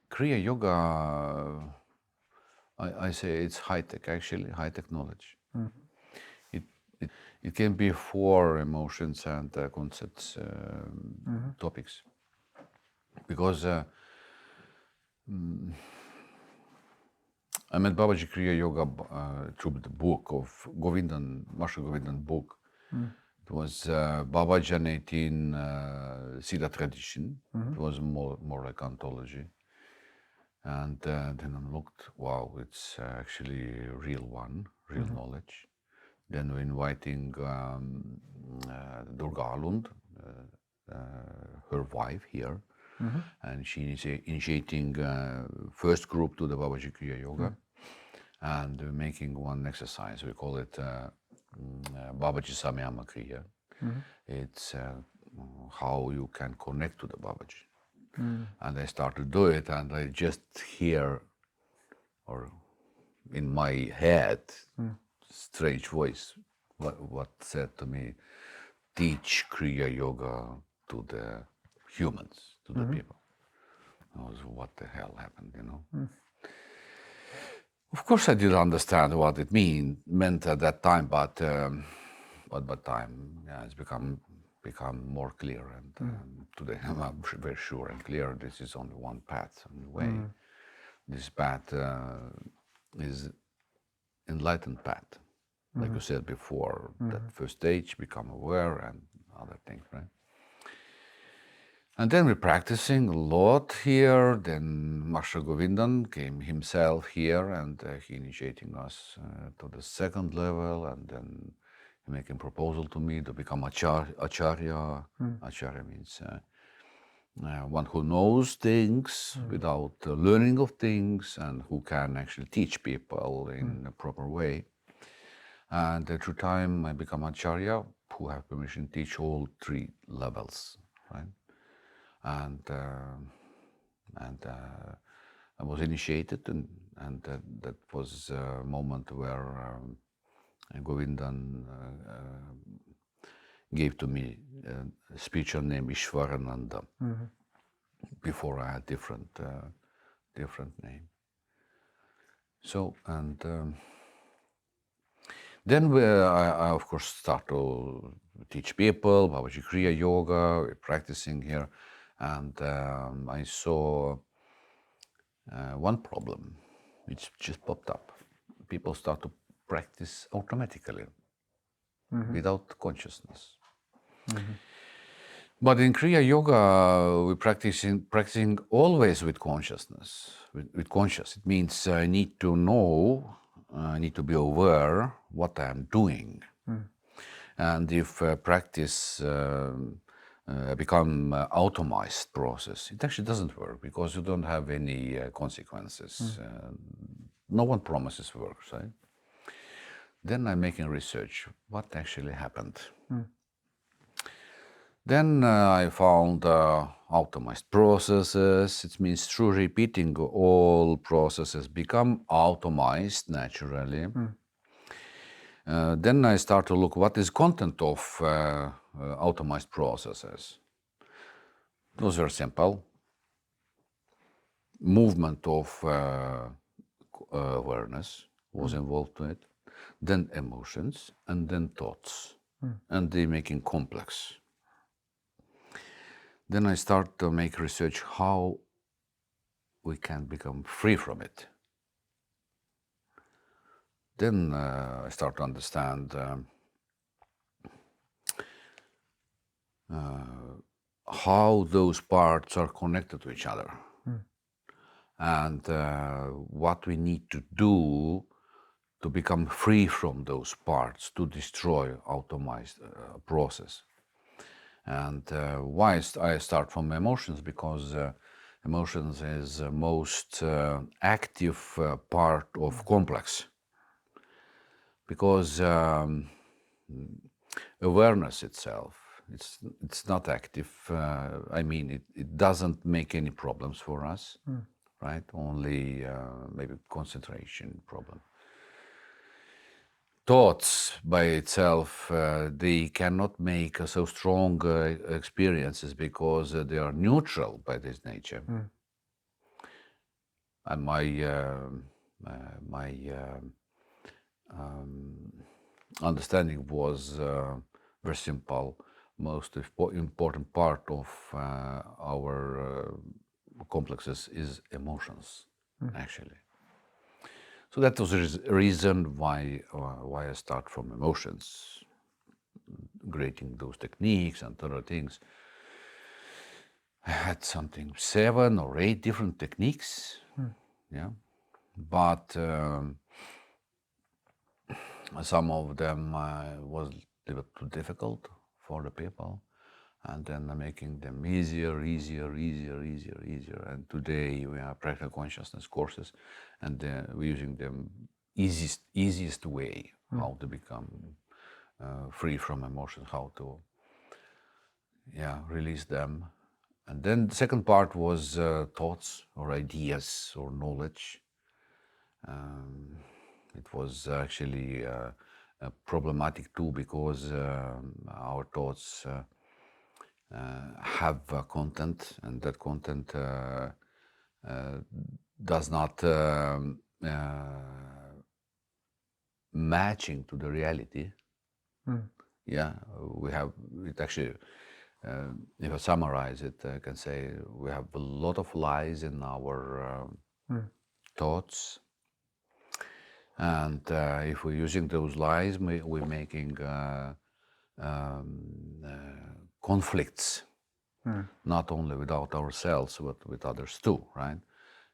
Kriya Yoga, I say it's high tech, actually, high tech knowledge. It, it, it can be for emotions and concepts, topics. Because I met Babaji Kriya Yoga through the book of Govindan, Master Govindan book. It was Babaji and 18 Siddha tradition. It was more like anthology. And then I looked, wow, it's actually a real one, real knowledge. Then we're inviting Durga Alund, her wife here, and she is initiating first group to the Babaji Kriya Yoga, and we're making one exercise. We call it Babaji Samyama Kriya. It's how you can connect to the Babaji. And I started to do it, and I just hear, or in my head, strange voice, what said to me, teach Kriya Yoga to the humans, to the people. I was, what the hell happened, you know? Of course, I didn't understand what it meant at that time, but time, yeah, it's become more clear, and today I'm very sure and clear this is only one path, and way. This path is enlightened path, like you said before. That first stage, become aware, and other things, right? And then we're practicing a lot here. Then Master Govindan came himself here, and he initiating us to the second level, and then he making proposal to me to become acharya. Acharya means one who knows things without learning of things, and who can actually teach people in a proper way. And through time, I become acharya, who have permission to teach all three levels, right? And I was initiated, and that was a moment where Govindan gave to me a spiritual name Ishwarananda. Before I had different name. So, and then I of course start to teach people Babaji Kriya Yoga. We're practicing here, and I saw one problem which just popped up. People start to practice automatically, without consciousness. But in Kriya Yoga, we're practicing always with consciousness. With conscious, it means I need to know, I need to be aware what I'm doing. And if practice become automized process, it actually doesn't work, because you don't have any consequences. No one promises works, right? Then I'm making research, what actually happened. Then I found automized processes. It means through repeating all processes become automized naturally. Then I start to look what is content of automized processes. Those are simple. Movement of awareness was involved in it. Then emotions, and then thoughts. And they making complex. Then I start to make research how we can become free from it. Then I start to understand how those parts are connected to each other, and what we need to do to become free from those parts, to destroy automized process. And why I start from emotions? Because emotions is the most active part of complex. Because awareness itself, it's not active. I mean, it doesn't make any problems for us, right? Only maybe concentration problem. Thoughts by itself, they cannot make so strong experiences, because they are neutral by this nature. and my understanding was very simple. Most important part of our complexes is emotions, actually. So that was the reason why I start from emotions, creating those techniques and other things. I had something 7 or 8 different techniques, yeah, but some of them was a little too difficult for the people, and then making them easier. And today we have practical consciousness courses, and we're using them easiest way how to become free from emotions, how to release them. And then the second part was thoughts or ideas or knowledge. It was actually problematic too, because our thoughts have content, and that content does not matching to the reality. Yeah, we have it actually. If I summarize it, I can say we have a lot of lies in our thoughts, and if we're using those lies, we're making conflicts, not only without ourselves, but with others too, right?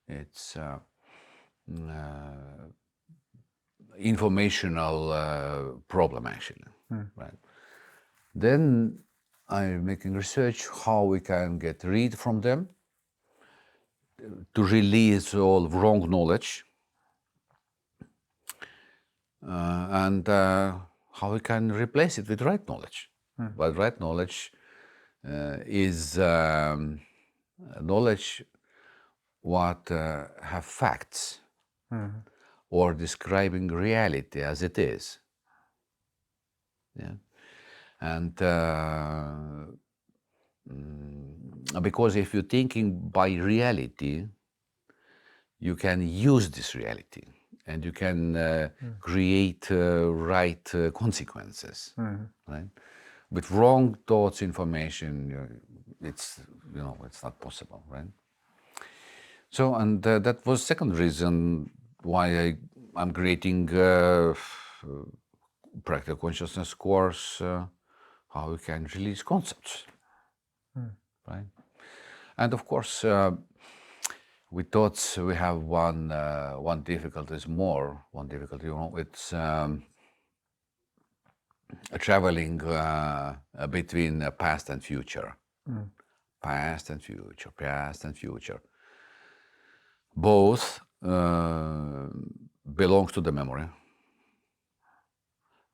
It's informational problem, actually, right? Then I'm making research how we can get rid from them, to release all wrong knowledge, and how we can replace it with right knowledge. But right knowledge is knowledge what have facts or describing reality as it is. Yeah, and because if you're thinking by reality, you can use this reality, and you can create right consequences, right? With wrong thoughts, information, it's it's not possible, right? So, and that was second reason why I'm creating practical consciousness course, how we can release concepts, right? And of course, we thought we have one difficulty is more. One difficulty, it's traveling between past and future. Past and future, past and future. Both belongs to the memory.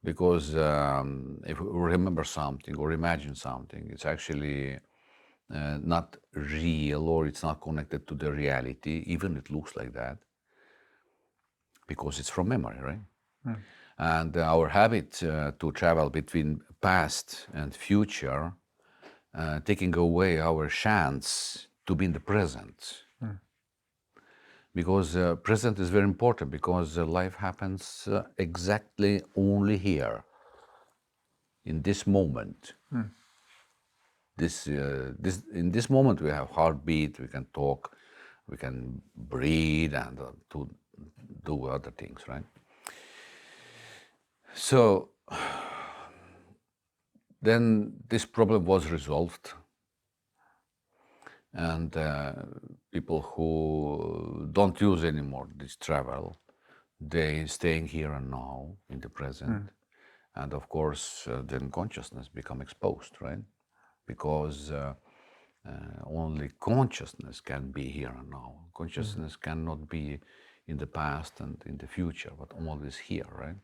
Because if we remember something or imagine something, it's actually not real, or it's not connected to the reality, even it looks like that, because it's from memory, right? And our habit to travel between past and future, taking away our chance to be in the present. Because present is very important, because life happens exactly only here, in this moment. In this moment we have heartbeat, we can talk, we can breathe, and to do other things, right? So then this problem was resolved, and people who don't use anymore this travel, they staying here and now in the present. And of course then consciousness become exposed, right? Because only consciousness can be here and now. Consciousness cannot be in the past and in the future, but always here, right?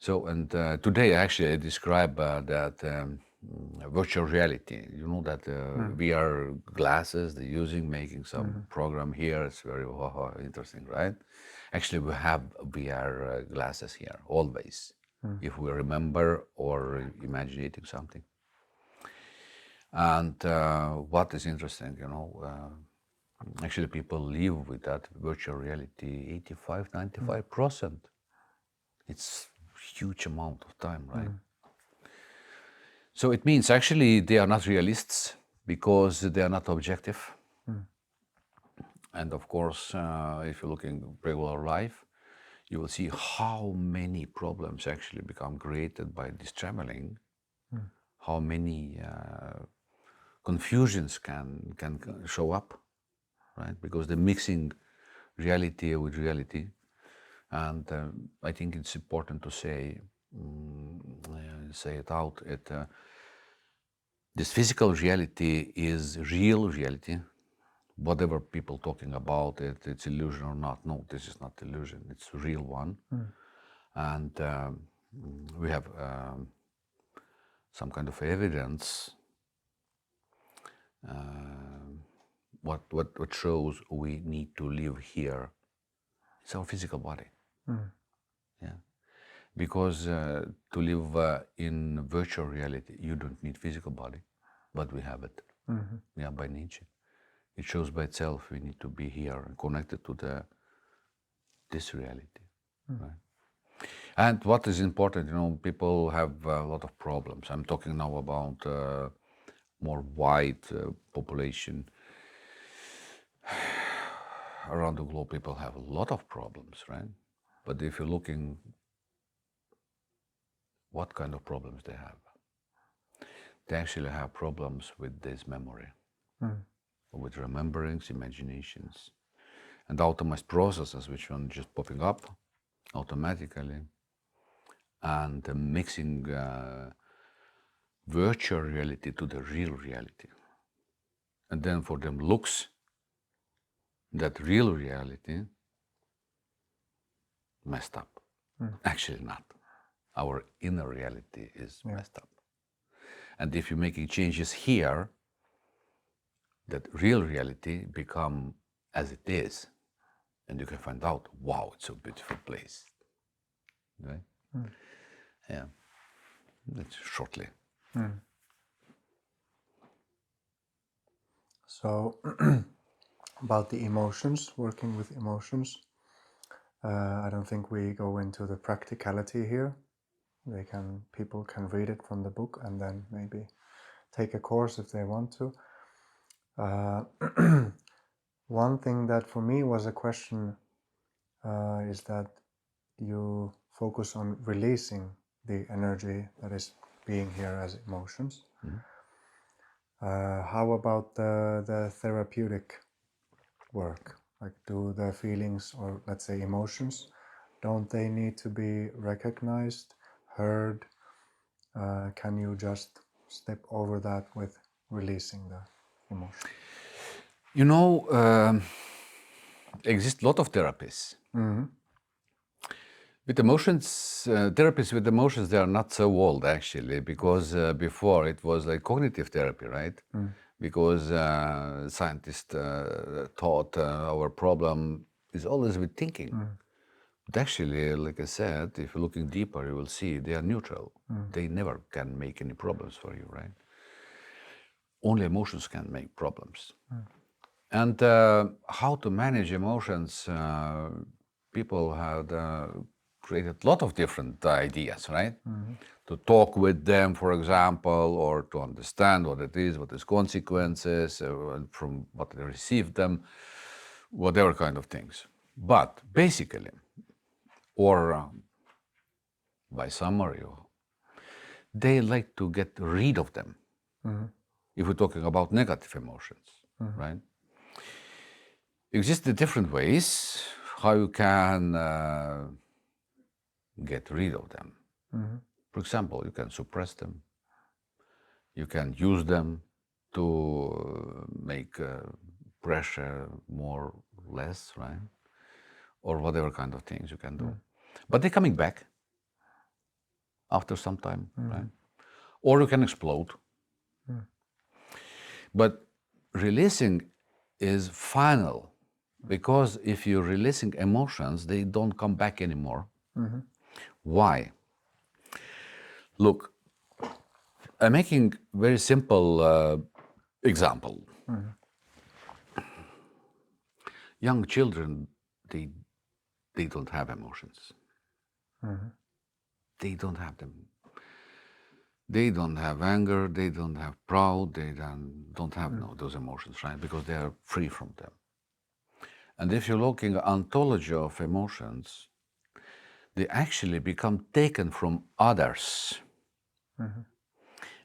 So, and today actually I describe that virtual reality. You know that VR glasses they're using, making some program here. It's very interesting, right? Actually, we have VR glasses here always, if we remember or imagining something. And what is interesting, Actually, people live with that virtual reality 85-95%. It's a huge amount of time, right? So it means actually they are not realists because they are not objective. And of course, if you look in regular life, you will see how many problems actually become created by this traveling, how many confusions can show up, right? Because they're mixing reality with reality. And I think it's important to say it out. This physical reality is real reality. Whatever people talking about it, it's illusion or not. No, this is not illusion. It's a real one. And we have some kind of evidence what shows we need to live here. It's our physical body. Yeah. Because to live in virtual reality, you don't need physical body, but we have it. Yeah, by nature. It shows by itself we need to be here and connected to this reality. Right? And what is important, people have a lot of problems. I'm talking now about more wide population. Around the globe, people have a lot of problems, right? But if you're looking what kind of problems they have, they actually have problems with this memory, with rememberings, imaginations, and automized processes, which are just popping up automatically, and mixing virtual reality to the real reality. And then for them looks that real reality messed up. Actually not. Our inner reality is messed up. And if you're making changes here, that real reality become as it is, and you can find out, wow, it's a beautiful place, right? Yeah, that's shortly. So about the emotions, working with emotions, I don't think we go into the practicality here. People can read it from the book and then maybe take a course if they want to. One thing that for me was a question is that you focus on releasing the energy that is being here as emotions. How about the therapeutic work? Like, do the feelings, or let's say emotions, don't they need to be recognized, heard? Can you just step over that with releasing the emotion? Exist a lot of therapies. With emotions, therapies with emotions, they are not so old actually, because before it was like cognitive therapy, right? Because scientists thought our problem is always with thinking. But actually, like I said, if you're looking deeper, you will see they are neutral. They never can make any problems for you, right? Only emotions can make problems. And how to manage emotions, people had created a lot of different ideas, right? To talk with them, for example, or to understand what it is, what is consequences, from what they received them, whatever kind of things. But basically, or by summary, they like to get rid of them. If we're talking about negative emotions, right? Exist the different ways how you can get rid of them. For example, you can suppress them. You can use them to make pressure more less, right? Or whatever kind of things you can do. But they're coming back after some time, right? Or you can explode. But releasing is final, because if you're releasing emotions, they don't come back anymore. Why? Look, I'm making very simple example. Young children, they don't have emotions. They don't have them. They don't have anger, they don't have proud, they don't have those emotions, right? Because they are free from them. And if you're looking at ontology of emotions, they actually become taken from others.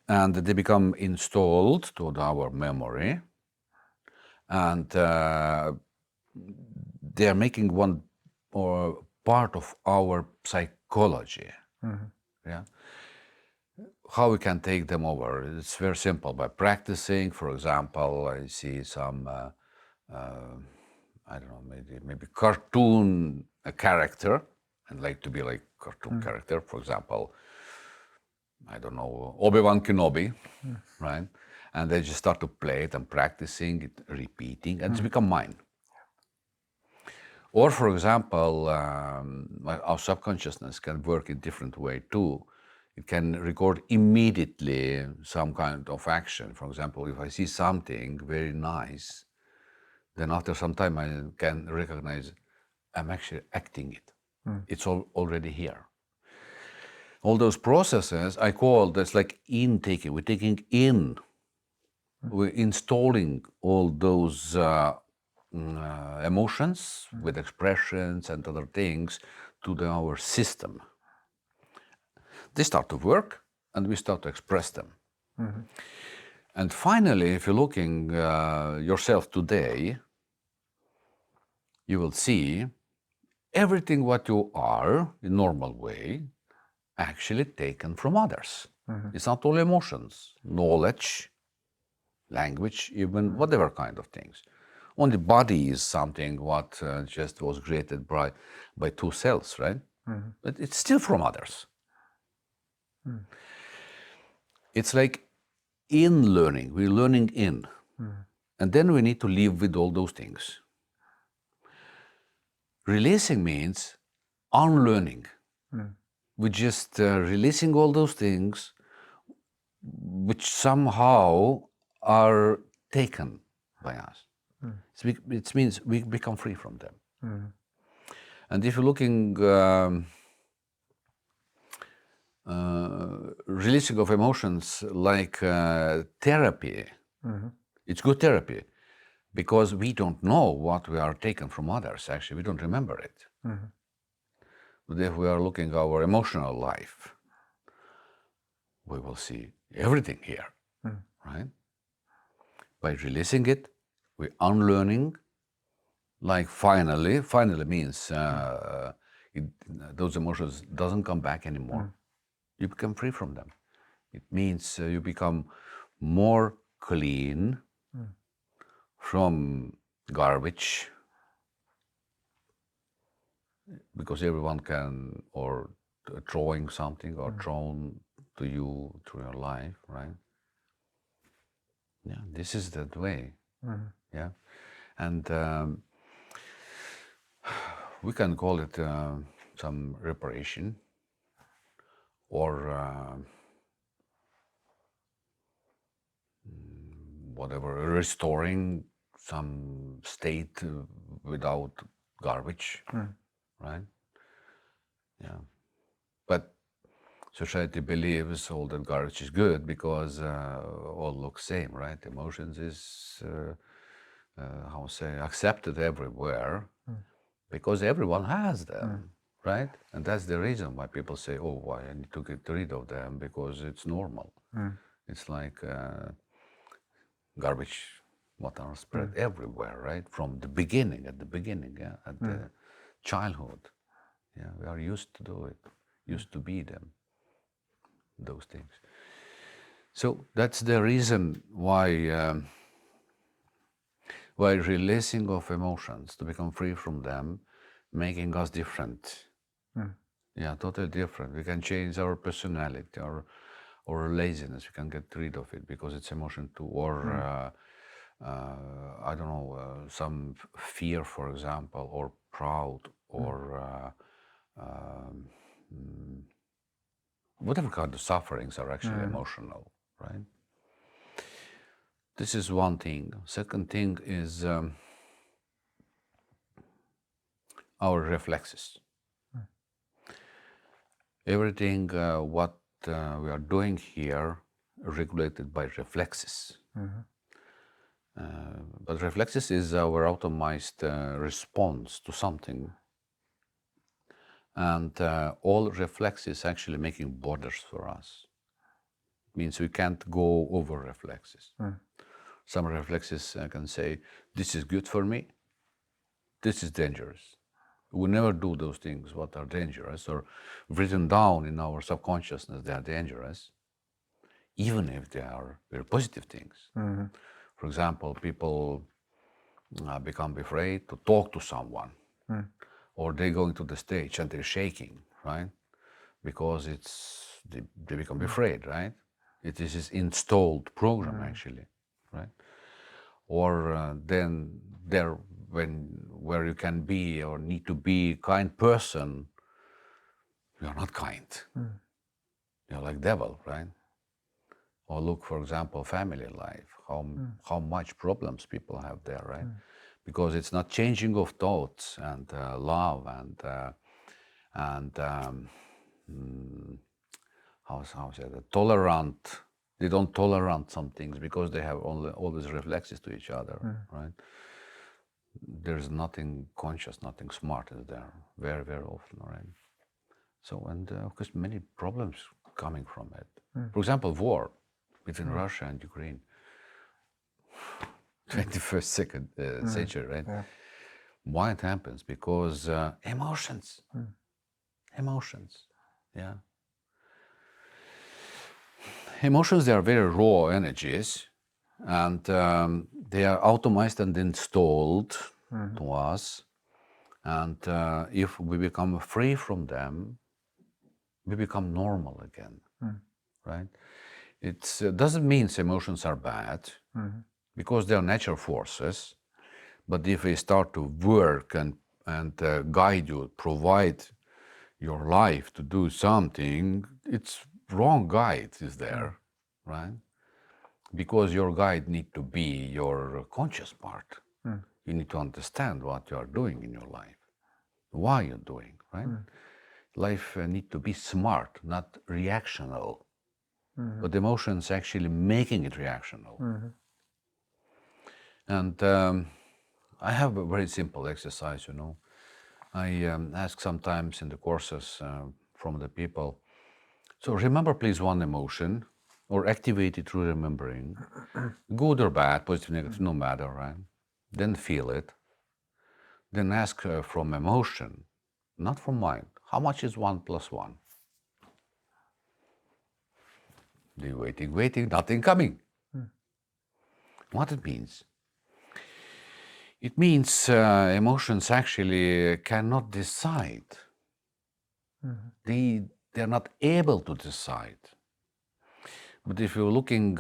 And they become installed to our memory. And they are making one or part of our psychology. Yeah. How we can take them over? It's very simple. By practicing, for example, I see some, I don't know, maybe cartoon character, and like to be like cartoon character. For example, I don't know, Obi-Wan Kenobi, right? And they just start to play it and practicing it, repeating, and it's become mine. Or, for example, our subconsciousness can work in different way too. It can record immediately some kind of action. For example, if I see something very nice, then after some time I can recognize I'm actually acting it. It's already here. All those processes I call that's like intaking. We're taking in, we're installing all those emotions with expressions and other things to our system. They start to work and we start to express them. And finally, if you're looking yourself today, you will see everything what you are in normal way actually taken from others. It's not all emotions, knowledge, language, even whatever kind of things. Only body is something what just was created by two cells, right? But it's still from others. It's like in learning, we're learning in. And then we need to live with all those things. Releasing means unlearning. We're just releasing all those things which somehow are taken by us. It means we become free from them. And if you're looking releasing of emotions like therapy, it's good therapy because we don't know what we are taken from others. Actually, we don't remember it. But if we are looking our emotional life, we will see everything here, right? By releasing it, we're unlearning. Like finally means those emotions doesn't come back anymore. You become free from them. It means you become more clean from garbage, because everyone can, or throwing something or thrown to you through your life, right? Yeah, this is that way. Yeah, and we can call it some reparation or whatever, restoring some state without garbage, right? Yeah, but society believes all that garbage is good because all look same, right? Emotions is how say accepted everywhere because everyone has them, right? And that's the reason why people say, "Oh, why I need to get rid of them because it's normal." It's like garbage, what are spread everywhere, right? From the beginning, at the beginning, yeah, at the childhood, yeah, we are used to do it, used to be them. Those things. So that's the reason why releasing of emotions to become free from them, making us different. Yeah, totally different. We can change our personality or laziness. We can get rid of it because it's emotion too. Or I don't know, some fear, for example, or proud, or whatever kind of sufferings are actually emotional, right? This is one thing. Second thing is our reflexes. Everything what we are doing here regulated by reflexes. But reflexes is our automized response to something. And all reflexes actually making borders for us. Means we can't go over reflexes. Some reflexes can say, this is good for me, this is dangerous. We never do those things what are dangerous or written down in our subconsciousness they are dangerous, even if they are very positive things. For example, people become afraid to talk to someone, or they go into the stage and they're shaking, right? Because they become afraid, right? It is this installed program actually, right? Or then there where you can be or need to be a kind person, you are not kind. You're like devil, right? Or look, for example, family life, how much problems people have there, right? Because it's not changing of thoughts and love and how say that, tolerant. They don't tolerate some things because they have always reflexes to each other, right? There's nothing conscious, nothing smart is there, very, very often, right? So, and of course, many problems coming from it. For example, war between Russia and Ukraine, 21st century, right? Yeah. Why it happens? Because emotions, yeah. Emotions, they are very raw energies, and they are automized and installed to us. And if we become free from them, we become normal again, right? It doesn't mean emotions are bad, because they are natural forces. But if we start to work and guide you, provide your life to do something, it's wrong guide is there, right? Because your guide need to be your conscious part. You need to understand what you are doing in your life, why you're doing, right? Life need to be smart, not reactional. But emotions actually making it reactional. And I have a very simple exercise, you know. I ask sometimes in the courses from the people, so remember please one emotion, or activate it through remembering, good or bad, positive, negative, no matter, right? Then feel it. Then ask from emotion, not from mind, how much is 1 + 1? They're waiting, nothing coming. What it means? It means emotions actually cannot decide. They're not able to decide. But if you're looking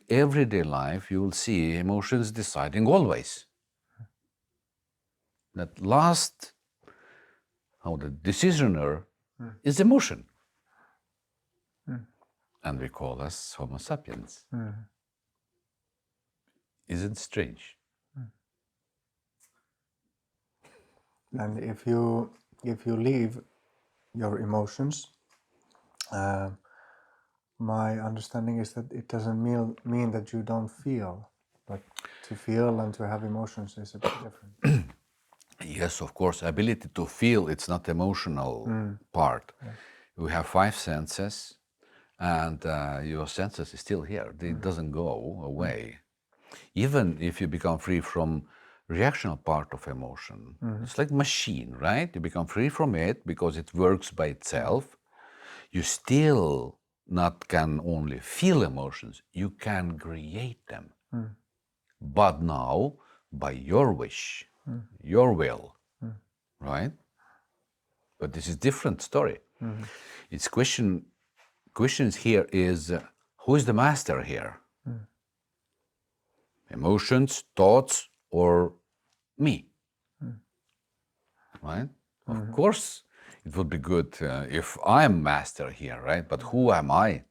everyday life, you will see emotions deciding always. That last, the decisioner is emotion. And we call us Homo sapiens. Isn't it strange? And if you leave your emotions, my understanding is that it doesn't mean that you don't feel, but to feel and to have emotions is a bit different. Yes, of course. Ability to feel, it's not emotional part. Yeah. We have 5 senses, and your senses is still here. It doesn't go away. Even if you become free from reactional part of emotion, it's like machine, right? You become free from it because it works by itself. You still not can only feel emotions, you can create them. But now, by your wish, your will, right? But this is different story. Its questions here is, who is the master here? Emotions, thoughts, or me? Right? Of course, it would be good if I'm master here, right? But who am I?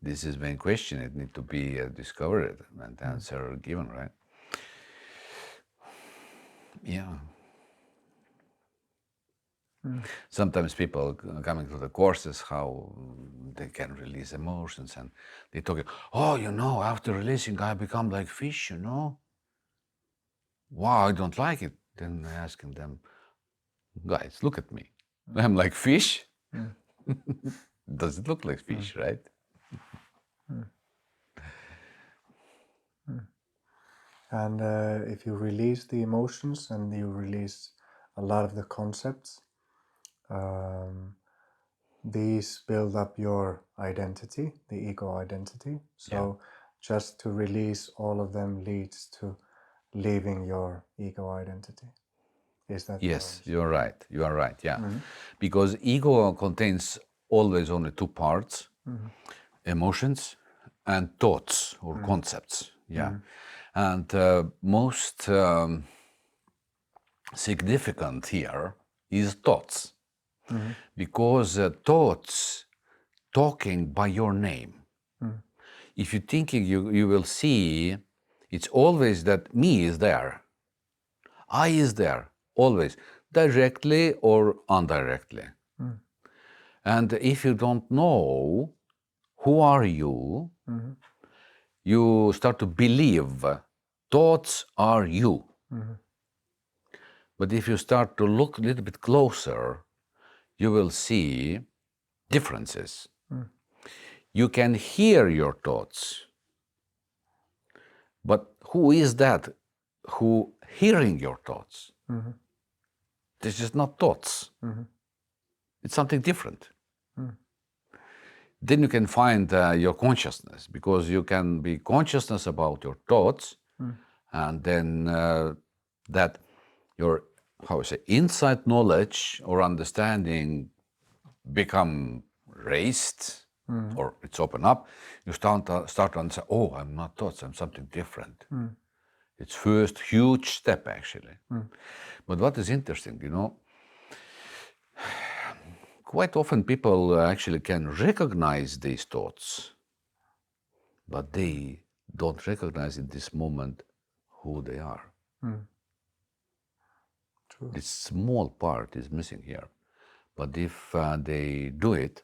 This is main question. It needs to be discovered and answer given, right? Yeah. Sometimes people coming to the courses, how they can release emotions, and they talk, oh, after releasing, I become like fish, Wow, I don't like it. Then asking them, guys, look at me. I'm like fish. Does it look like fish, right? And if you release the emotions and you release a lot of the concepts, these build up your identity, the ego identity. So just to release all of them leads to leaving your ego identity. Is that Yes, your you are right, yeah. Because ego contains always only two parts, emotions and thoughts or concepts, yeah. And most significant here is thoughts, because thoughts talking by your name. If you're thinking, you will see it's always that me is there, I is there, always, directly or indirectly. And if you don't know who are you, you start to believe thoughts are you. But if you start to look a little bit closer, you will see differences. You can hear your thoughts, but who is that who hearing your thoughts? This is not thoughts. It's something different. Then you can find your consciousness, because you can be consciousness about your thoughts, and then that your, how I say, insight knowledge or understanding become raised, or it's open up. You start to understand, oh, I'm not thoughts, I'm something different. It's first huge step, actually. But what is interesting, quite often people actually can recognize these thoughts, but they don't recognize in this moment who they are. True. This small part is missing here. But if they do it,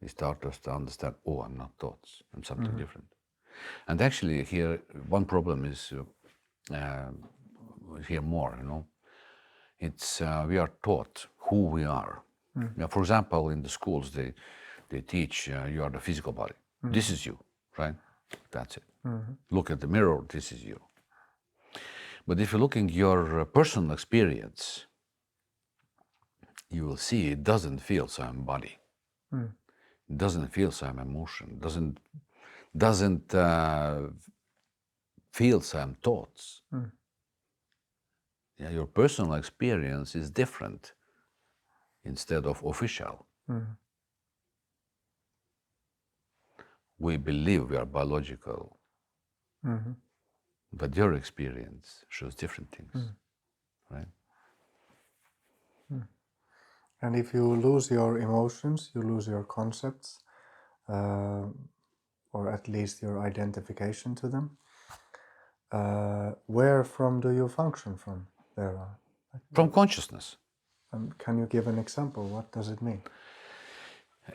they start to understand, oh, I'm not thoughts, I'm something different. And actually here, one problem is here more, it's we are taught who we are. For example, in the schools, they teach you are the physical body. This is you, right? That's it. Look at the mirror, this is you. But if you're looking at your personal experience, you will see it doesn't feel some body. It doesn't feel some emotion. Doesn't feel some thoughts. Yeah, your personal experience is different instead of official. We believe we are biological, but your experience shows different things, right? And if you lose your emotions, you lose your concepts, or at least your identification to them. Where from do you function from there on? From consciousness. Can you give an example? What does it mean?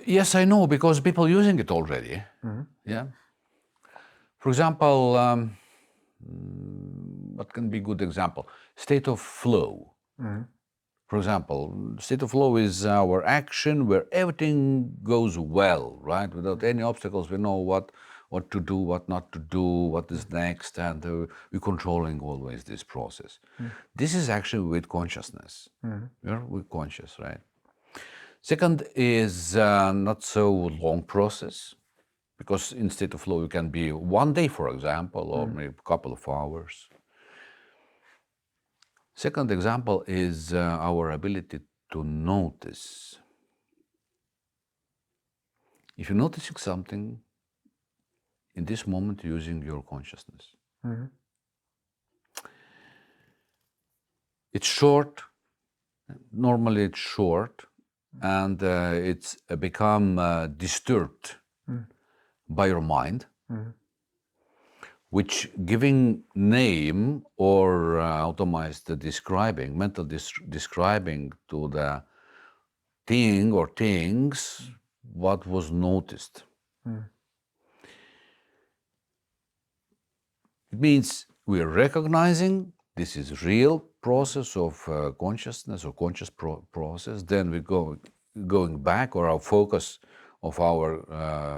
Yes, I know, because people using it already. Yeah. For example, what can be a good example? State of flow. For example, state of flow is our action where everything goes well, right? Without any obstacles, we know what to do, what not to do, what is next, and we're controlling always this process. This is actually with consciousness. We're conscious, right? Second is not so long process, because in state of flow you can be one day, for example, or maybe a couple of hours. Second example is our ability to notice. If you're noticing something in this moment using your consciousness, it's short, normally it's short, and it's become disturbed by your mind, which giving name or automized describing, mental describing to the thing or things what was noticed. It means we are recognizing this is real process of consciousness or conscious process. Then we going back, or our focus of our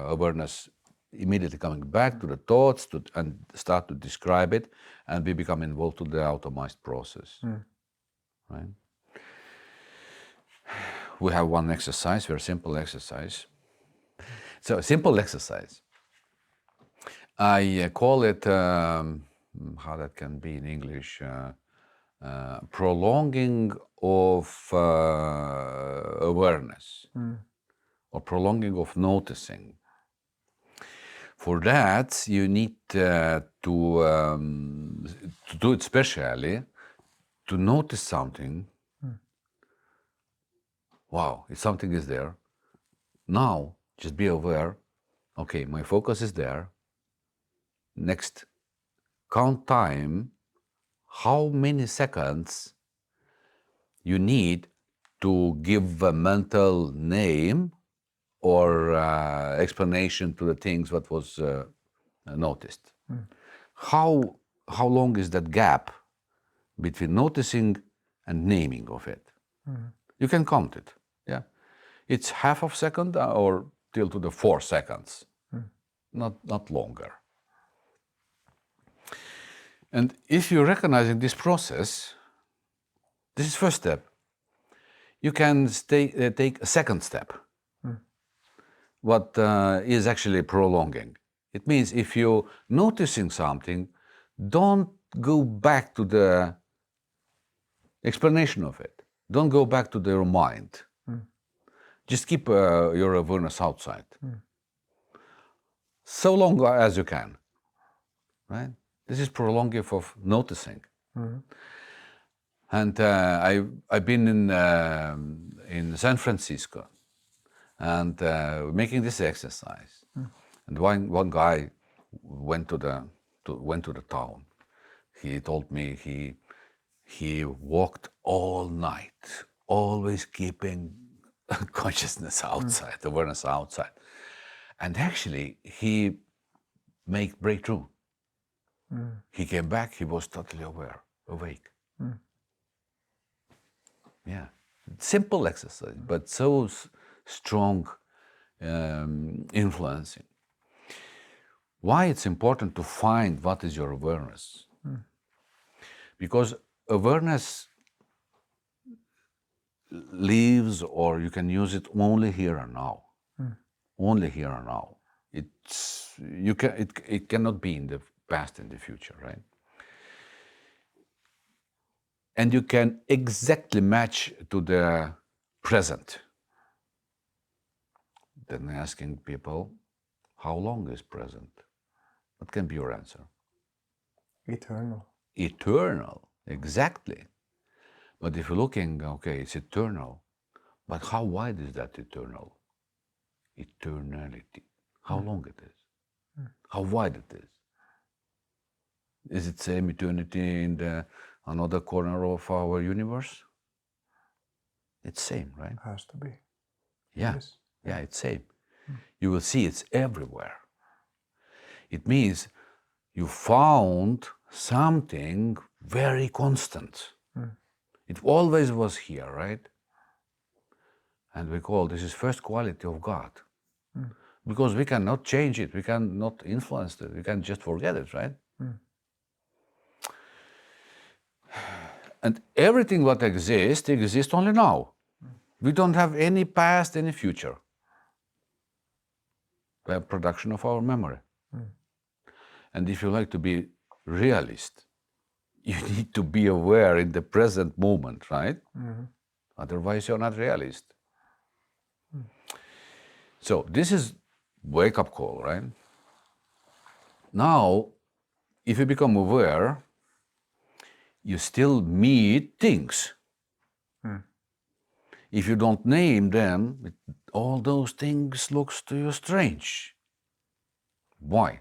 awareness immediately coming back to the thoughts and start to describe it, and we become involved to the automized process. Right? We have one exercise, very simple exercise. So simple exercise. I call it, how that can be in English, prolonging of awareness or prolonging of noticing. For that, you need to do it specially, to notice something. Wow, if something is there, now just be aware, okay, my focus is there. Next, count time, how many seconds you need to give a mental name or explanation to the things what was noticed. How long is that gap between noticing and naming of it? You can count it. Yeah, it's half of second or till to the 4 seconds, not longer. And if you're recognizing this process, this is first step. You can take a second step. What is actually prolonging. It means if you're noticing something, don't go back to the explanation of it. Don't go back to your mind. Just keep your awareness outside. So long as you can. Right? This is prolonging of noticing. And I've been in San Francisco and making this exercise. And one guy went to the town. He told me he walked all night, always keeping consciousness outside, awareness outside. And actually, he made breakthrough. He came back, he was totally awake. Yeah, simple exercise, but so strong influencing. Why it's important to find what is your awareness? Because awareness lives, or you can use it only here and now. Only here and now. It cannot be in the past and the future, right? And you can exactly match to the present. Then asking people, how long is present? What can be your answer? Eternal. Eternal, exactly. But if you're looking, okay, it's eternal, but how wide is that eternal? Eternality. How long it is? How wide it is? Is it same eternity in the another corner of our universe? It's same, right? Has to be. Yeah, Yes. yeah, it's same. You will see it's everywhere. It means you found something very constant. It always was here, right? And we call this is first quality of God. Because we cannot change it, we cannot influence it, we can just forget it, right? And everything what exists only now. We don't have any past, any future. We have production of our memory. And if you like to be realist, you need to be aware in the present moment, right? Otherwise you're not realist. So this is wake-up call, right? Now, if you become aware, you still meet things. If you don't name them, all those things looks to you strange. Why?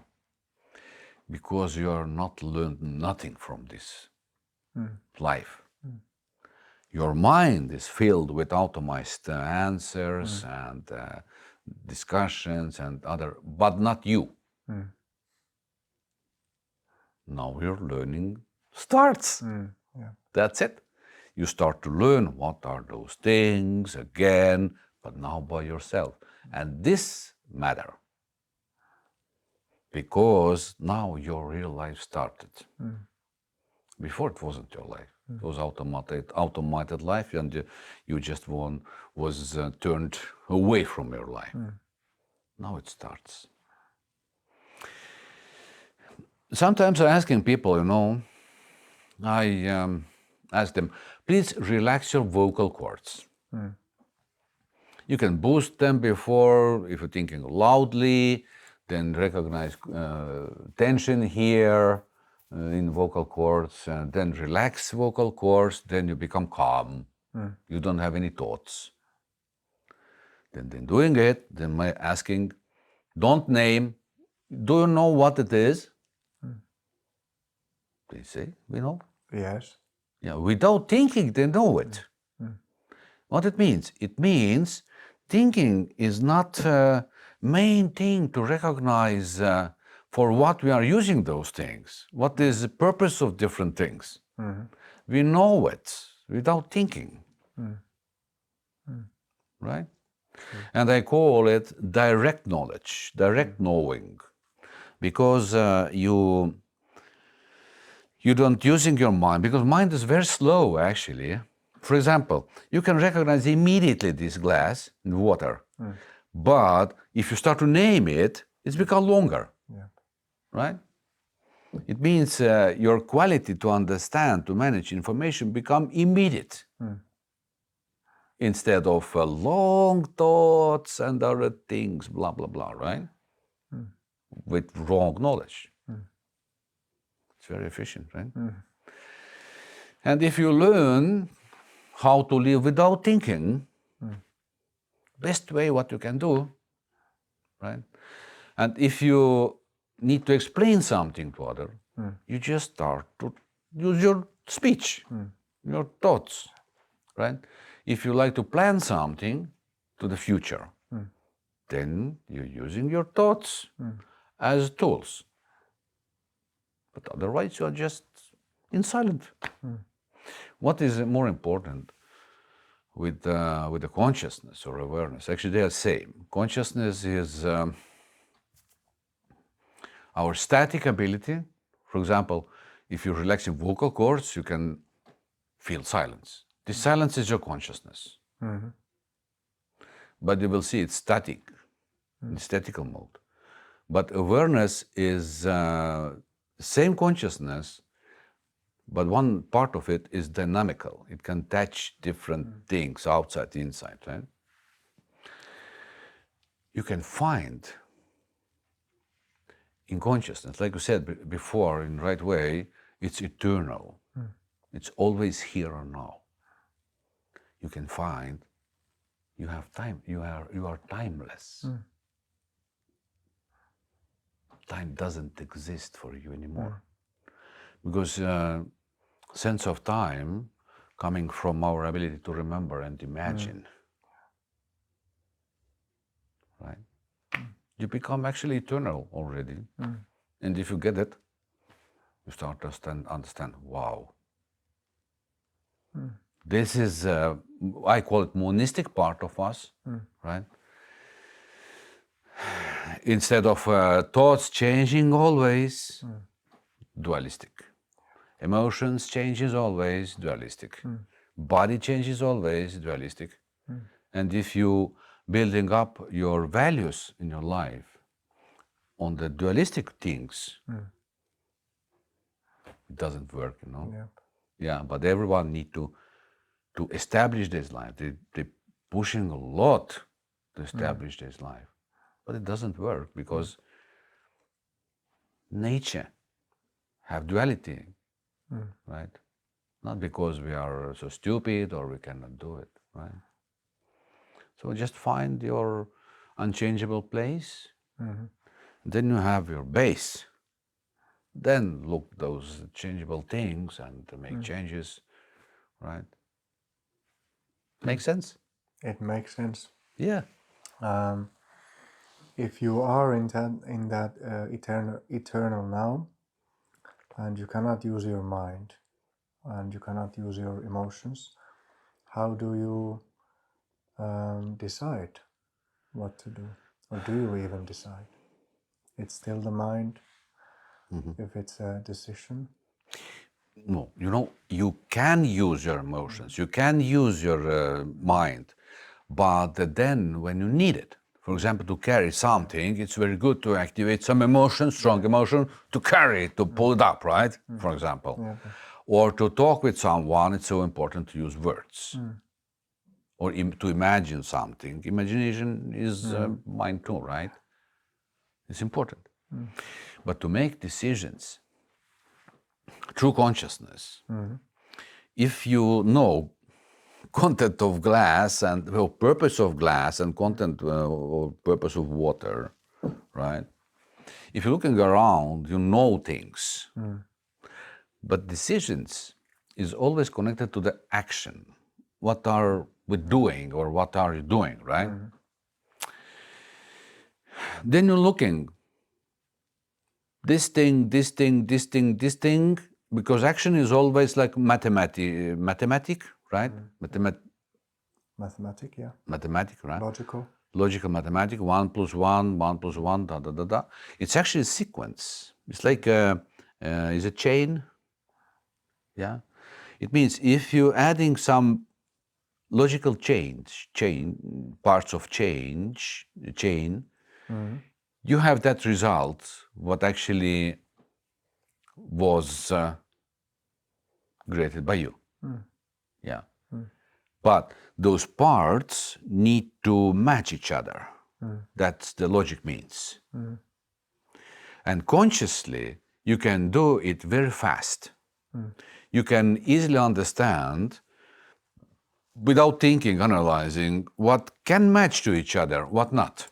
Because you are not learned nothing from this life. Your mind is filled with automized answers and discussions and other, but not you. Now your learning starts. Yeah. That's it. You start to learn what are those things again, but now by yourself. And this matter because now your real life started. Before it wasn't your life. It was automated life, and you just was turned away from your life. Now it starts. Sometimes I'm asking people, I ask them, please relax your vocal cords. You can boost them before, if you're thinking loudly, then recognize tension here in vocal cords, then relax vocal cords, then you become calm. You don't have any thoughts. Then doing it, then my asking, don't name, do you know what it is? They say, we know. Yes. Yeah, without thinking, they know it. What it means? It means thinking is not main thing to recognize for what we are using those things. What is the purpose of different things? We know it without thinking. Right? And I call it direct knowledge, direct knowing, because you don't using your mind, because mind is very slow actually. For example, you can recognize immediately this glass in water, but if you start to name it, it's become longer. Yeah. Right? It means your quality to understand, to manage information become immediate. Instead of long thoughts and other things, blah, blah, blah, right? With wrong knowledge. It's very efficient, right? And if you learn how to live without thinking, best way what you can do, right? And if you need to explain something to other, you just start to use your speech, your thoughts, right? If you like to plan something to the future, then you're using your thoughts as tools. But otherwise, you are just in silent. What is more important with the consciousness or awareness? Actually, they are same. Consciousness is our static ability. For example, if you're relaxing vocal cords, you can feel silence. This silence is your consciousness. But you will see it's static, in statical mode. But awareness is same consciousness, but one part of it is dynamical. It can touch different things outside, inside, right? You can find in consciousness, like you said before, in right way, it's eternal. It's always here or now. You can find you have time. You are timeless. Time doesn't exist for you anymore, because sense of time coming from our ability to remember and imagine, right? You become actually eternal already, and if you get it, you start to understand. Wow, this is I call it monistic part of us, right? Instead of thoughts changing always, dualistic. Emotions changes always, dualistic. Body changes always, dualistic. And if you building up your values in your life on the dualistic things, it doesn't work, Yep. Yeah, but everyone need to establish this life. They pushing a lot to establish this life. But it doesn't work because nature have duality, right? Not because we are so stupid or we cannot do it, right? So just find your unchangeable place. Then you have your base. Then look those changeable things and make changes, right? Makes sense? It makes sense. Yeah. If you are in that eternal now, and you cannot use your mind, and you cannot use your emotions, how do you decide what to do? Or do you even decide? It's still the mind, if it's a decision. No, you can use your emotions, you can use your mind, but then when you need it, for example, to carry something, it's very good to activate some emotion, strong emotion, to carry it, to pull it up, right? For example. Yeah. Or to talk with someone, it's so important to use words. Or to imagine something. Imagination is mind too, right? It's important. But to make decisions through consciousness, if you know content of glass and purpose of glass and content or purpose of water, right? If you're looking around, you know things. But decisions is always connected to the action. What are we doing or what are you doing, right? Then you're looking, this thing, because action is always like mathematic, right? Mathematic, yeah. Mathematic, right? Logical. Logical mathematic, 1 + 1, 1 + 1, da, da, da, da. It's actually a sequence. It's like is a chain. Yeah. It means if you're adding some logical parts of chain, you have that result, what actually was created by you. Yeah. But those parts need to match each other. That's the logic means. And consciously, you can do it very fast. You can easily understand, without thinking, analyzing, what can match to each other, what not.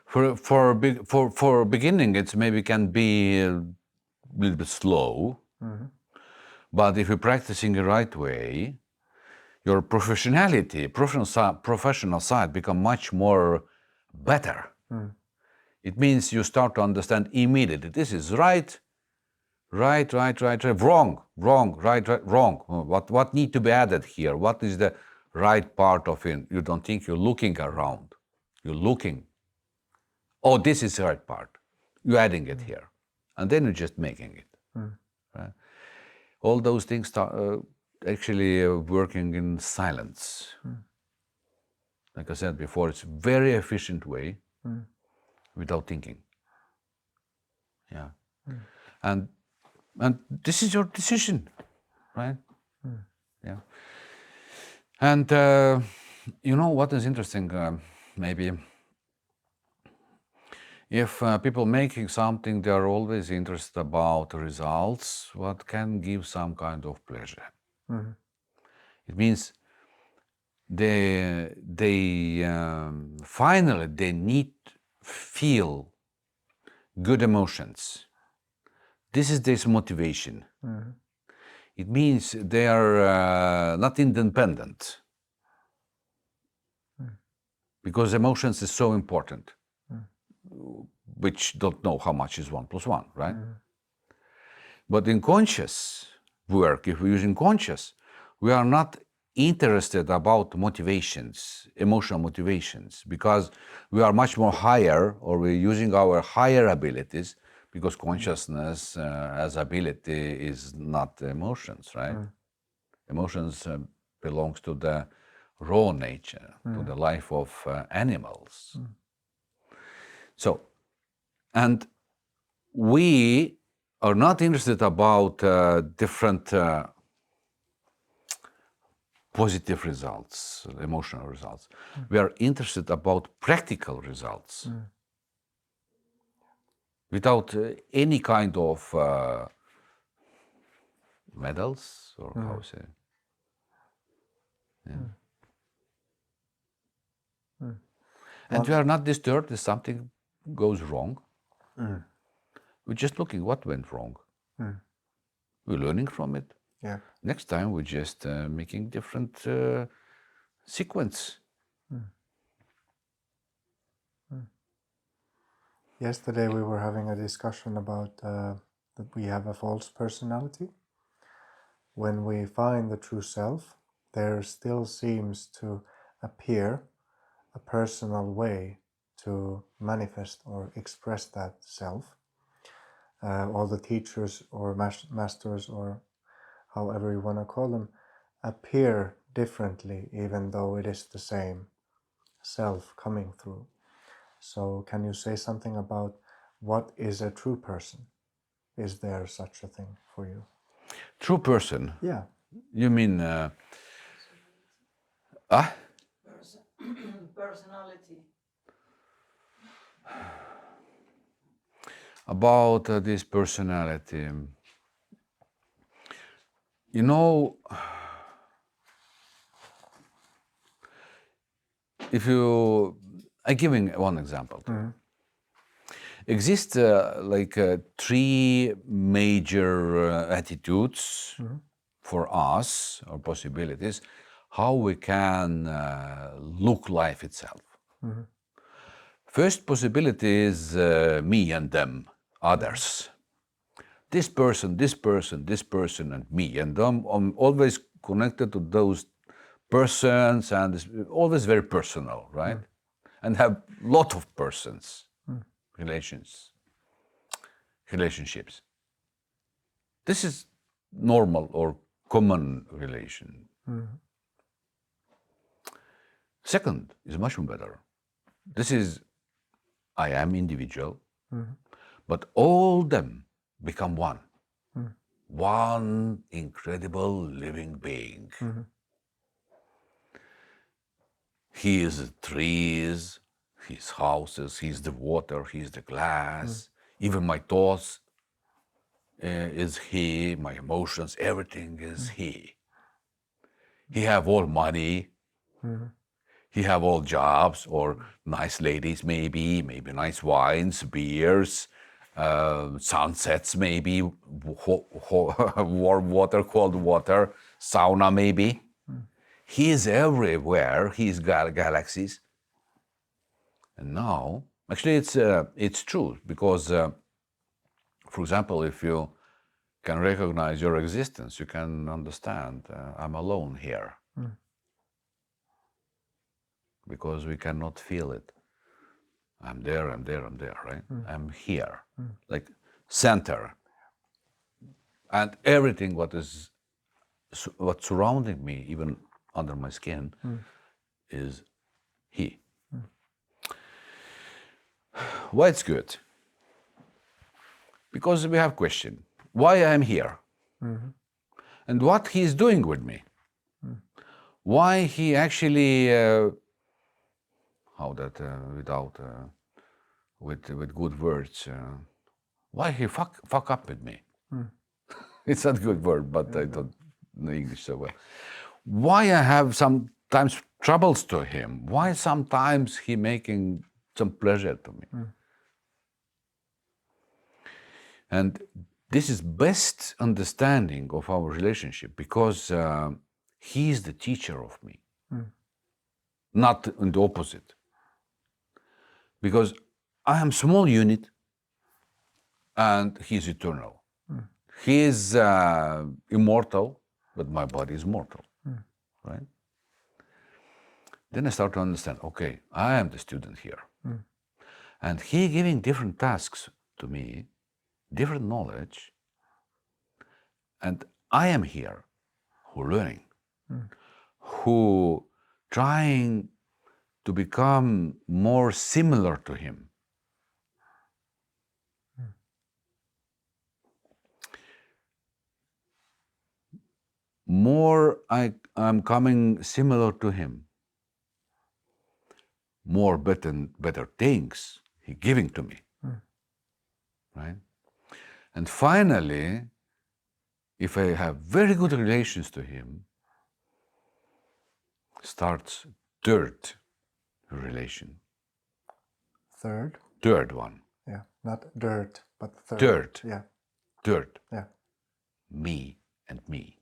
For beginning, it maybe can be a little bit slow, but if you're practicing the right way, your professional side become much more better. It means you start to understand immediately, this is right, wrong, right, wrong. What need to be added here? What is the right part of it? You don't think, you're looking around. You're looking. Oh, this is the right part. You're adding it here. And then you're just making it. Right? All those things start actually working in silence. Like I said before, it's a very efficient way without thinking. Yeah. And this is your decision, right? Yeah. And you know what is interesting? Maybe if people making something, they are always interested about results, what can give some kind of pleasure. It means they finally they need feel good emotions. This is this motivation. It means they are not independent, because emotions is so important, which don't know how much is 1 + 1, right? But in conscious work, if we're using conscious, we are not interested about motivations, emotional motivations, because we are much more higher, or we're using our higher abilities, because consciousness as ability is not emotions, right? Emotions belongs to the raw nature, to the life of animals. So, and we are not interested about different positive results, emotional results. We are interested about practical results, without any kind of medals, or how to say. Yeah. And we are not disturbed if something goes wrong. We're just looking what went wrong. We're learning from it. Yeah. Next time we're just making different sequence. Yesterday we were having a discussion about that we have a false personality. When we find the true self, there still seems to appear a personal way to manifest or express that self. All the teachers or masters, or however you want to call them, appear differently, even though it is the same self coming through. So can you say something about what is a true person? Is there such a thing for you? True person? Yeah. You mean Personality. about this personality? You know, I'm giving one example. Exist three major attitudes for us, or possibilities, how we can look life itself. First possibility is me and them, others. This person, this person, this person, and me. And I'm always connected to those persons, and it's always very personal, right? And have lot of persons, relationships. This is normal or common relation. Second is much more better. This is I am individual, but all them become one. One incredible living being. He is the trees, his houses, he's the water, he's the glass. Even my thoughts is he, my emotions, everything is he. He have all money. He have all jobs, or nice ladies maybe nice wines, beers, sunsets maybe, warm water, cold water, sauna maybe. He is everywhere. He is galaxies. And now, actually, it's true, because, for example, if you can recognize your existence, you can understand I'm alone here, because we cannot feel it. I'm there, right? I'm here, like center, and everything what's surrounding me, even under my skin, is he. Why it's good? Because we have question why I'm here, and what he is doing with me. Why he actually without with good words, why he fuck up with me. It's not a good word, but I don't know English so well. Why I have sometimes troubles to him? Why sometimes he making some pleasure to me? And this is best understanding of our relationship, because he is the teacher of me, not in the opposite. Because I am small unit, and he is eternal. He is immortal, but my body is mortal, right? Then I start to understand, okay, I am the student here. And he giving different tasks to me, different knowledge, and I am here who learning, who trying to become more similar to him. More I'm coming similar to him, more better things he giving to me, right? And finally, if I have very good relations to him, starts third relation. Third one. Yeah, not dirt, but third. Third. Yeah. Third. Yeah. Me and me.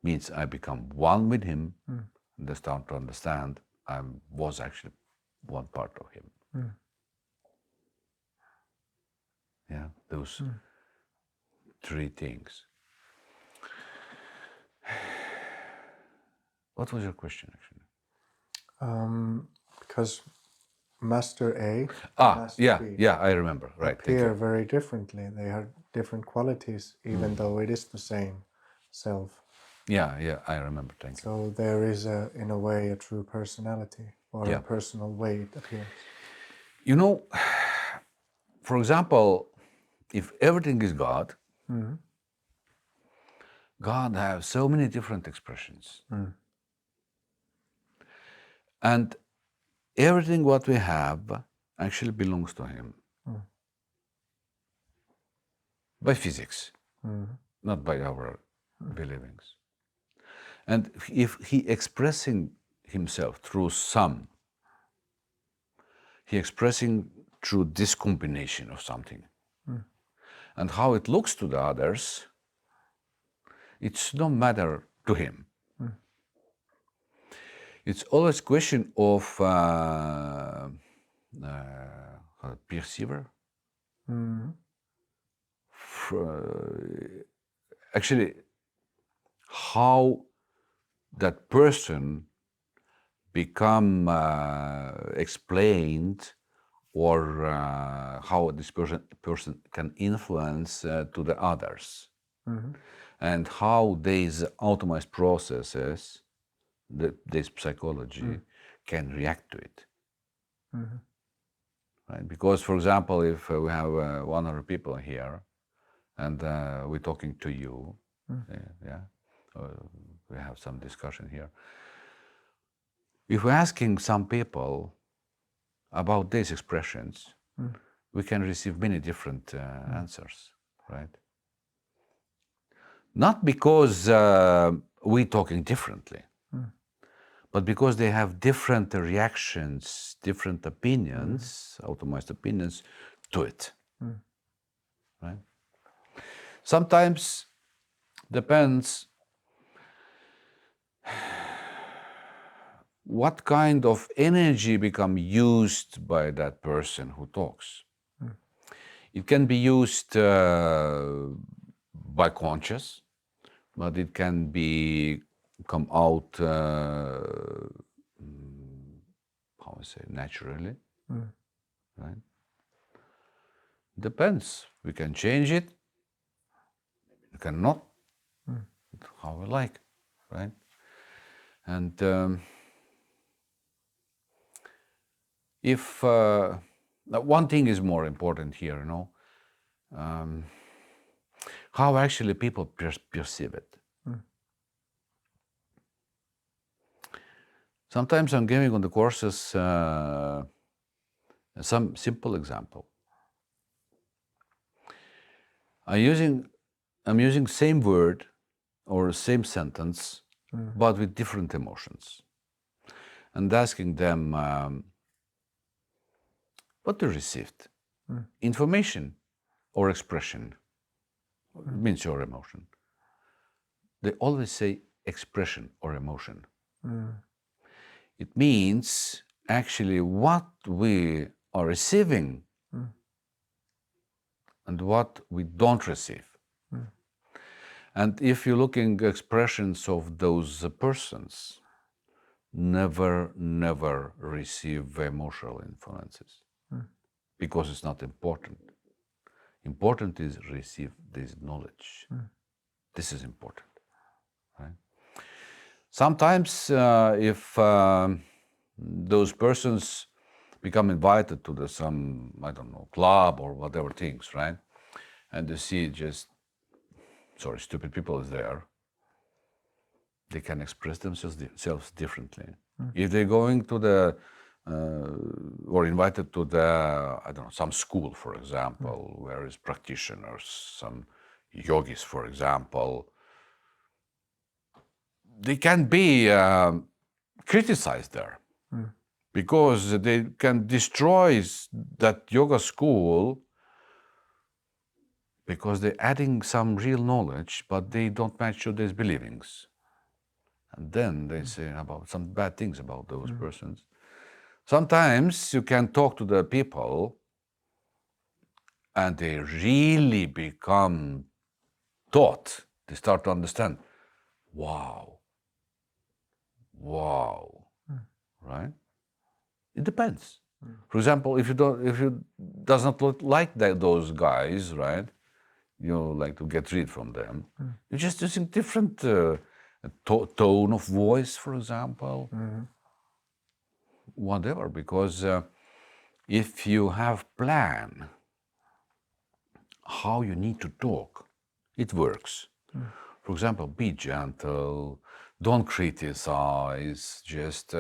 means I become one with him, and I start to understand I was actually one part of him. Yeah, those three things. What was your question, actually? Because Master A and Master B I remember. Right, thank appear you. very differently. They have different qualities, even though it is the same self. Yeah, I remember. Thank you. So there is, in a way, a true personality or Yeah. a personal way it appears. You know, for example, if everything is God, God has so many different expressions. And everything what we have actually belongs to him. By physics, not by our believings. And if he expressing himself through some, he expressing through this combination of something. And how it looks to the others, it's no matter to him. It's always question of perceiver. Actually, how that person become explained, or how this person can influence to the others, and how these automized processes, this psychology, can react to it. Right? Because, for example, if we have 100 people here, and we're talking to you, we have some discussion here. If we're asking some people about these expressions, we can receive many different answers, right? Not because we're talking differently, but because they have different reactions, different opinions, automized opinions to it, right? Sometimes depends what kind of energy become used by that person who talks. It can be used by conscious, but it can be come out how I say, naturally, right? Depends. We can change it. We cannot. How we like, right? And if one thing is more important here, how actually people perceive it. Sometimes I'm giving on the courses some simple example. I'm using same word or same sentence, but with different emotions, and asking them what they received, information or expression. It means your emotion. They always say expression or emotion. It means actually what we are receiving and what we don't receive. And if you're looking expressions of those persons, never receive emotional influences, because it's not important. Important is receive this knowledge. This is important, right? Sometimes if those persons become invited to some, I don't know, club or whatever things, right? And they see just, stupid people is there, they can express themselves differently. If they're going to the, or invited to the, I don't know, some school, for example, where is practitioners, some yogis, for example, they can be criticized there, because they can destroy that yoga school because they're adding some real knowledge, but they don't match to these beliefs. And then they say about some bad things about those persons. Sometimes you can talk to the people and they really become taught. They start to understand, wow, right? It depends. For example, if you does not look like those guys, right? You like to get rid from them. You're just using different tone of voice, for example, whatever. Because if you have plan how you need to talk, it works. For example, be gentle, don't criticize, just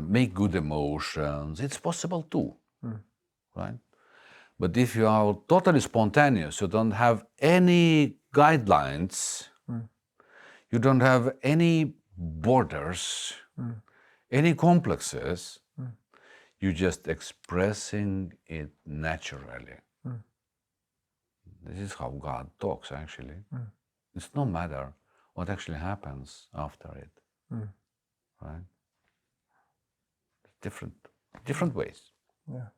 make good emotions. It's possible too, right? But if you are totally spontaneous, you don't have any guidelines, you don't have any borders, any complexes, you're just expressing it naturally. This is how God talks, actually. It's no matter what actually happens after it, right? Different ways. Yeah.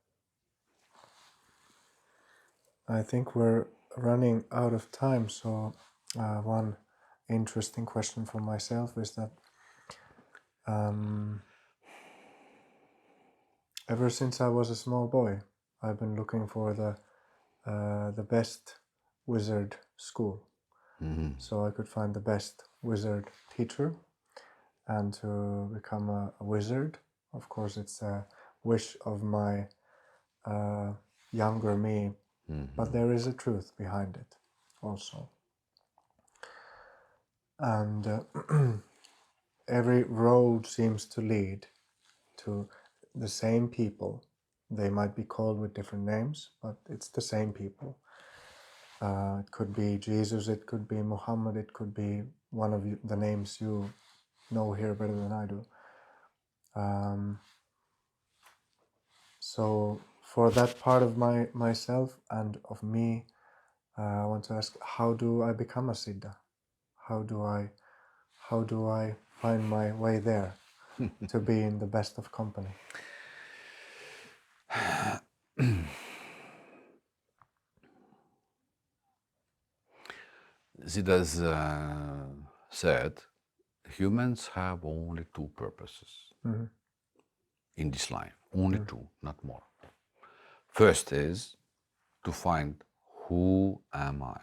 I think we're running out of time, so one interesting question for myself is that ever since I was a small boy, I've been looking for the best wizard school, so I could find the best wizard teacher and to become a wizard. Of course, it's a wish of my younger me, but there is a truth behind it also. And every road seems to lead to the same people. They might be called with different names, but it's the same people. It could be Jesus, it could be Muhammad, it could be one of the names you know here better than I do. So for that part of myself and of me, I want to ask, how do I become a Siddha? How do I find my way there to be in the best of company? Siddhas said, humans have only two purposes in this life. Only two, not more. First is to find who am I.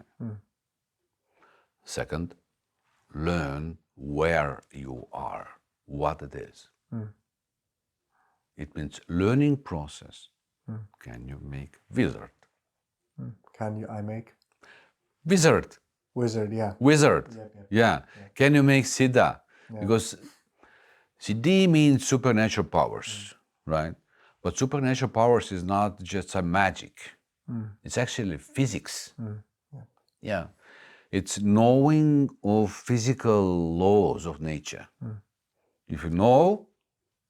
Second, learn where you are, what it is. It means learning process. Can you make wizard? I make? Wizard. Wizard, yeah. Wizard. Yeah. Can you make Siddha? Because Siddhi means supernatural powers, right? But supernatural powers is not just some magic. It's actually physics. Yeah. It's knowing of physical laws of nature. If you know,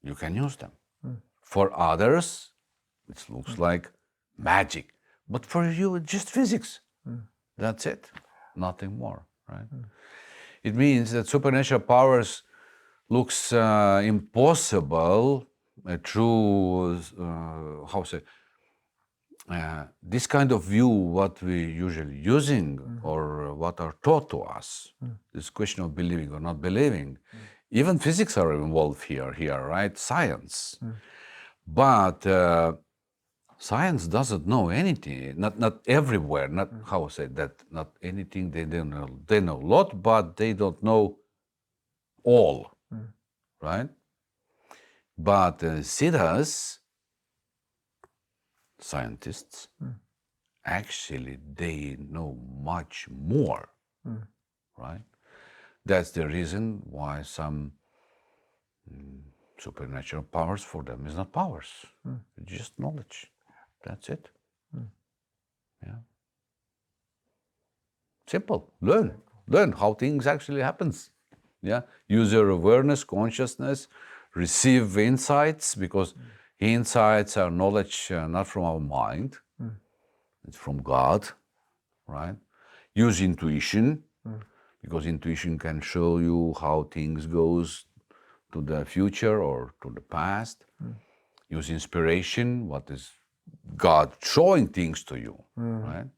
you can use them. For others, it looks like magic. But for you, it's just physics. That's it. Nothing more, right? It means that supernatural powers looks impossible through, this kind of view what we usually using or what are taught to us. This question of believing or not believing. Even physics are involved here, right? Science. But science doesn't know anything, not everywhere, not how I say that, not anything, they know a lot, but they don't know all, right? But Siddhas, scientists, actually they know much more, right? That's the reason why some supernatural powers for them is not powers, it's just knowledge. That's it. Yeah. Simple. Learn how things actually happens. Yeah. Use your awareness, consciousness, receive insights, because insights are knowledge not from our mind, it's from God, right? Use intuition, because intuition can show you how things goes to the future or to the past. Use inspiration, what is God showing things to you, right?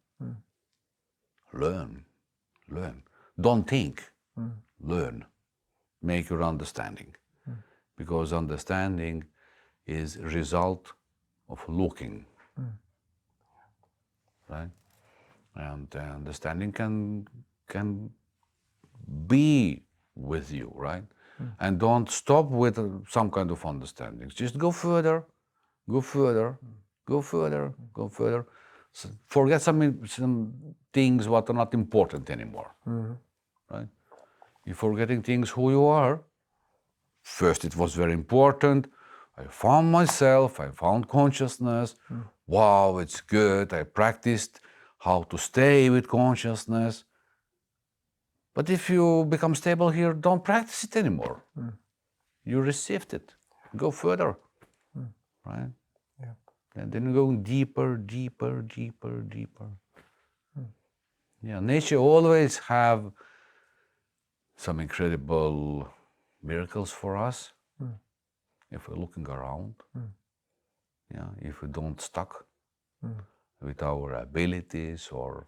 Learn. Don't think, learn. Make your understanding, because understanding is a result of looking, right? And understanding can be with you, right? And don't stop with some kind of understandings. Just go further, go further, go further, go further. So forget some things what are not important anymore, right? You're forgetting things who you are. First, it was very important. I found myself, I found consciousness. Wow, it's good. I practiced how to stay with consciousness. But if you become stable here, don't practice it anymore. You received it. Go further, right? Yeah. And then go deeper, deeper, deeper, deeper. Yeah, nature always have some incredible miracles for us if we're looking around. Yeah, if we don't stuck with our abilities or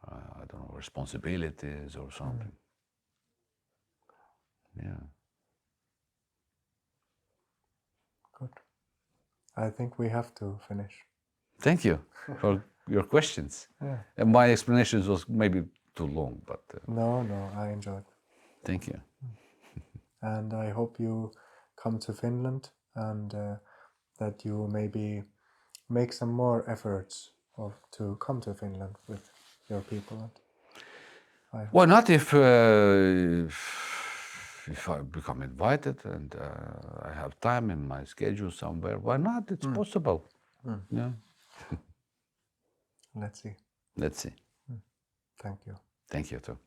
I don't know, responsibilities or something. Yeah. Good. I think we have to finish. Thank you for your questions. Yeah. And my explanations was maybe too long, but No, I enjoyed. thank you. And I hope you come to Finland and that you maybe make some more efforts to come to Finland with your people. Why not if I become invited and I have time in my schedule somewhere? Why not? It's possible. Yeah. Let's see. Let's see. Thank you. Thank you too.